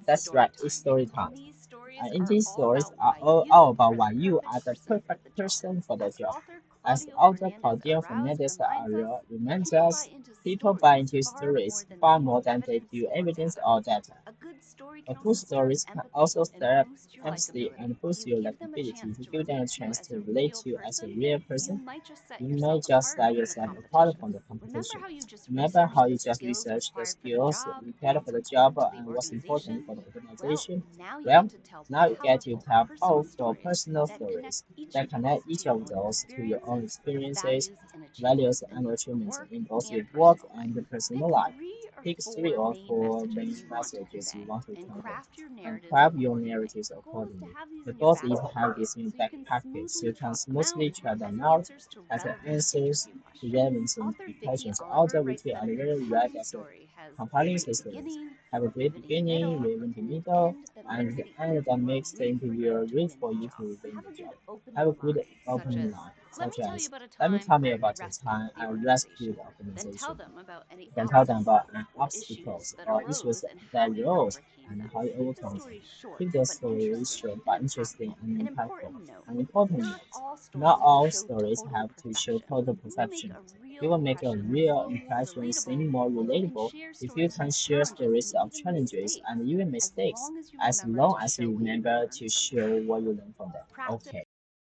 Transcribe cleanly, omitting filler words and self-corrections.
That's right, it's story time. And these stories And in are these all stories about are why all you about are the why you perfect are the person for perfect the job. person for the As the job. author As Claudio author Fernandez Claudia Arroz Fernandez reminds us, reminds people buy us, into people buy stories into far more stories than they far do more than they evidence do or evidence data. or data. A good story can A good also stir up stories can empathy also and stir up boost your empathy likability. and boost You your give them a likability. chance You to give them a relate to you chance as to a relate real to you as a person, real you person. might just set You may yourself just apart let from the yourself apart competition. from the Remember competition. how you just Remember how researched you the just skills researched the required for the skills job and required what's for the job important to the and what's important organization? for the Well, organization? now you get Well, to tell now you get to powerful tell personal powerful stories personal that connect stories each that of those connect to each your of own those to your own experiences, experiences, values, and values, achievements in and both your achievements work in both your and work personal and life. the personal Pick life. 3 or 4 Pick 3 or main 4 messages main you want to messages you convey want to and convey craft your and narratives craft your accordingly. narratives The goal is to accordingly. have these The in your goal back is to have pocket this in so you back can pocket so smoothly you can trot them out smoothly try as them out answers to as relevant answers interview to questions. relevant Author Vicky questions. Oliver Author writes Wiki that a Oliver read compelling as a story has a compelling great systems beginning, have a a great riveting beginning, middle, ribbon and an middle, end that makes and the and that interviewer makes the root for you interviewer to read win for the you job. to win Have the a good job. Have opening a good line, such opening as, line, "Let me such tell you as about a "Let me time tell me I about the rescued time the I rescued organization." the Then tell organization." them about any Then tell them about obstacles or issues obstacles that or issues arose and how that you arose overcame and them. how you Keep the overcome them. story short Keep the but story interesting short and but interesting impactful. and An impactful. important note: An important not note. all Not stories will all show stories total have to show perfection. total You will make perfection. a You real will make a impression that real seems impression relatable seem more if you can relatable share if you stories can of share challenges stories and of even challenges mistakes, and even as mistakes, long as you as remember long to as show you what you remember learned to from them. share what you learn from them. Practice Okay.